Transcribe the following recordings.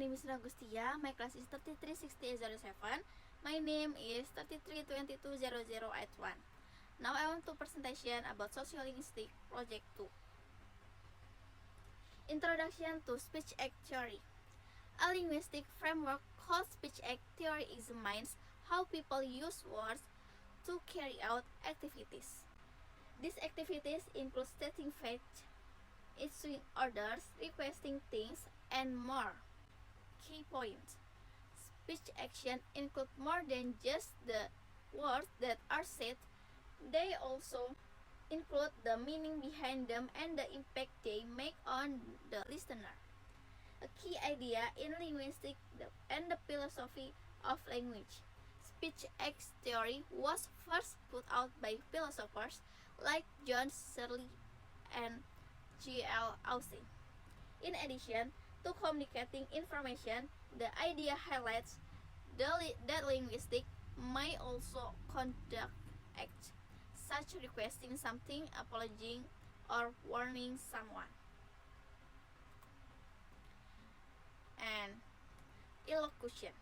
name is Ragustia. My class is 336807. My name is 33220081. Now I want to presentation about sociolinguistic project 2. Introduction to speech act theory. A linguistic framework called speech act theory examines how people use words to carry out activities. These activities include stating facts, issuing orders, requesting things, and more. Key points. Speech action include more than just the words that are said. They also include the meaning behind them and the impact they make on the listener. A key idea in linguistics and the philosophy of language. Speech acts theory was first put out by philosophers like John Searle and G.L. Austin. In addition to communicating information, the idea highlights that linguistics may also conduct acts, such requesting something, apologizing, or warning someone. And elocution.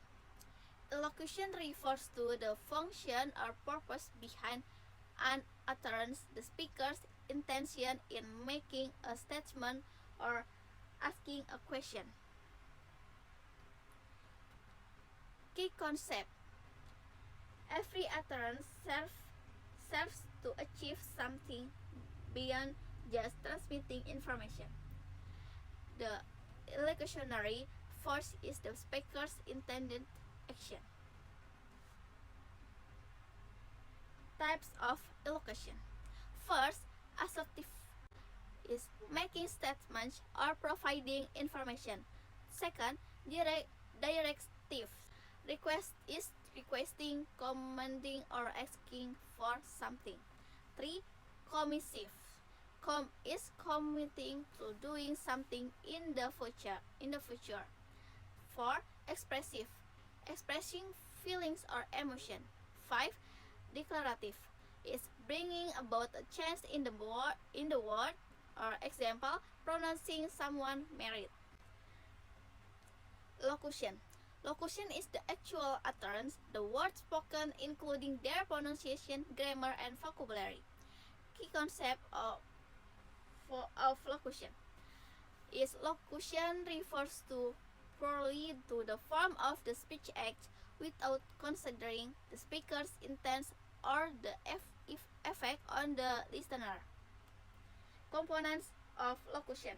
Elocution refers to the function or purpose behind an utterance, the speaker's intention in making a statement or asking a question. Key concept. Every utterance serves to achieve something beyond just transmitting information. The elocutionary force is the speaker's intended action. Types of elocution. First, assertive is making statements or providing information. Second, directive. Request is requesting, commanding, or asking for something. 3. Commissive. Is committing to doing something in the future. 4. Expressive. Expressing feelings or emotion. 5. Declarative is bringing about a change in the word, or example, pronouncing someone married. Locution. Locution is the actual utterance, the words spoken including their pronunciation, grammar, and vocabulary. Key concept of locution is locution refers to purely to the form of the speech act without considering the speaker's intent or the effect on the listener. Components of locution.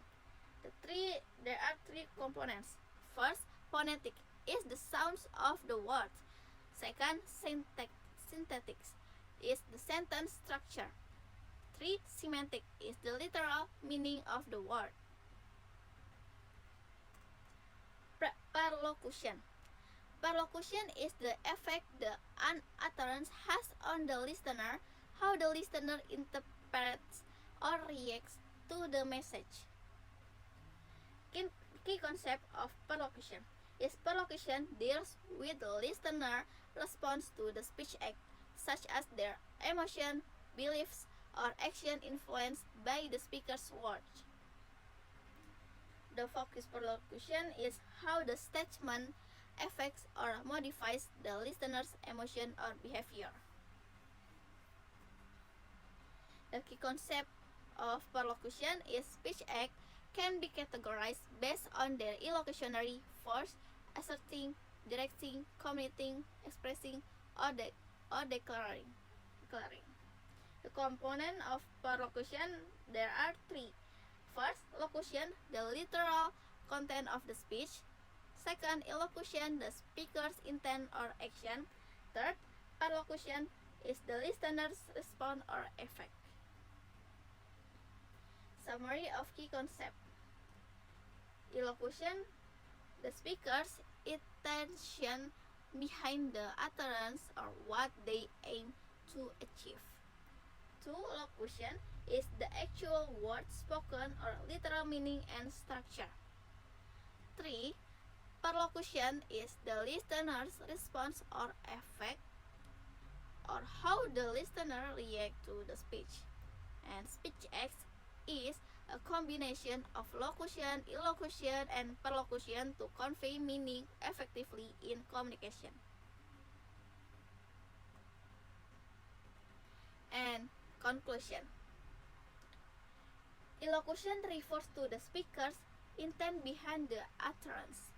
There are three components. First, phonetic is the sounds of the words. Second, syntax is the sentence structure. 3. Semantic is the literal meaning of the word. Perlocution. Perlocution is the effect the utterance has on the listener, how the listener interprets or reacts to the message. Key concept of perlocution is perlocution deals with the listener response to the speech act, such as their emotion, beliefs, or action influenced by the speaker's words. The focus perlocution is how the statement affects or modifies the listener's emotion or behavior. The key concept of perlocution is speech act can be categorized based on their elocutionary force, asserting, directing, communicating, expressing, or declaring. The component of perlocution, there are 3. First, locution, the literal content of the speech. Second, elocution, the speaker's intent or action. Third, perlocution is the listener's response or effect. Summary of key concept. Elocution, the speaker's intention behind the utterance or what they aim to achieve. 2. Locution is the actual words spoken or literal meaning and structure. 3. Perlocution is the listener's response or effect, or how the listener reacts to the speech. And speech act is a combination of locution, illocution, and perlocution to convey meaning effectively in communication. And conclusion. Illocution refers to the speaker's intent behind the utterance.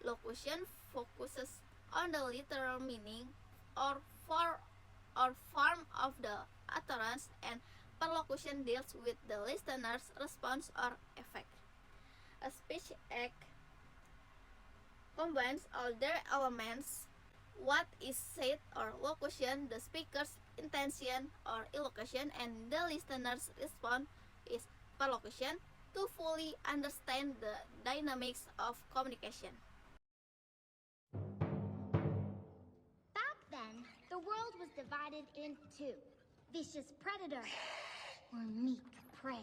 Locution focuses on the literal meaning or form of the utterance, and perlocution deals with the listener's response or effect. A speech act combines all their elements: what is said or locution, the speaker's intention or illocution, and the listener's response is perlocution, to fully understand the dynamics of communication. Back then, the world was divided into two: vicious predator or meek prey.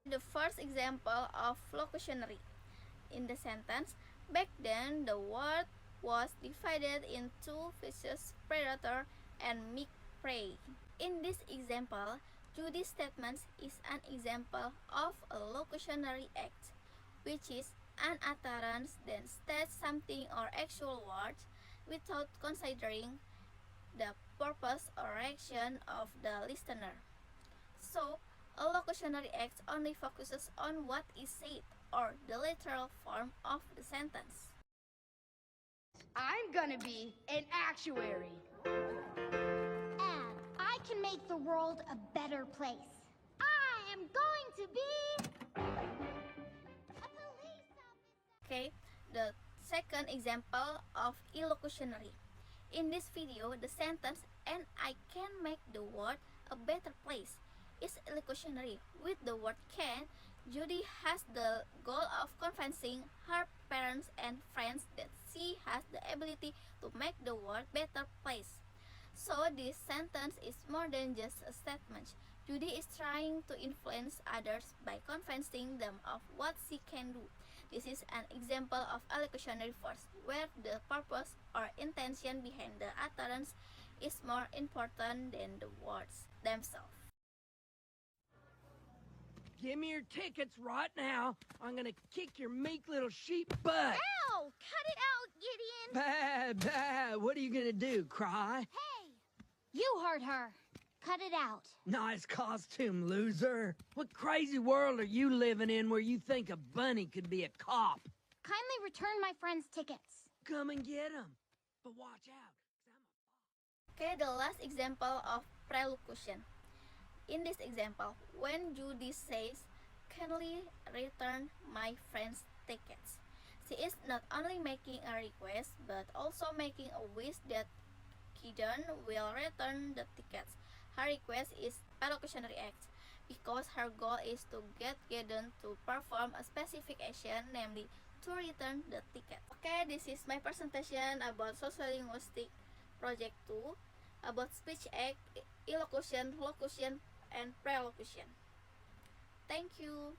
The first example of locutionary. In the sentence, back then the world was divided into vicious predator and meek prey. In this example, Judy's statement is an example of a locutionary act, which is an utterance that states something or actual words without considering the purpose or action of the listener. So, a locutionary act only focuses on what is said or the literal form of the sentence. I'm gonna be an actuary. And I can make the world a better place. I am going to be a police officer. Okay, the second example of illocutionary. In this video, the sentence "and I can make the world a better place" is illocutionary. With the word "can," Judy has the goal of convincing her parents and friends that she has the ability to make the world a better place. So this sentence is more than just a statement. Judy is trying to influence others by convincing them of what she can do. This is an example of allocutionary force, where the purpose or intention behind the utterance is more important than the words themselves. Give me your tickets right now. I'm gonna kick your meek little sheep butt. Ow! Cut it out, Gideon! Bah, bah. What are you gonna do, cry? Hey! You heard her. Cut it out. Nice costume, loser. What crazy world are you living in where you think a bunny could be a cop? Kindly return my friend's tickets. Come and get 'em. But watch out. Okay, the last example of prelocution. In this example, when Judy says, "Kindly return my friend's tickets," she is not only making a request, but also making a wish that Gideon will return the tickets. Her request is allocutionary act because her goal is to get Gideon to perform a specific action, namely to return the ticket. Okay, this is my presentation about sociolinguistic project 2 about speech act, illocution, locution, and prelocution. Thank you.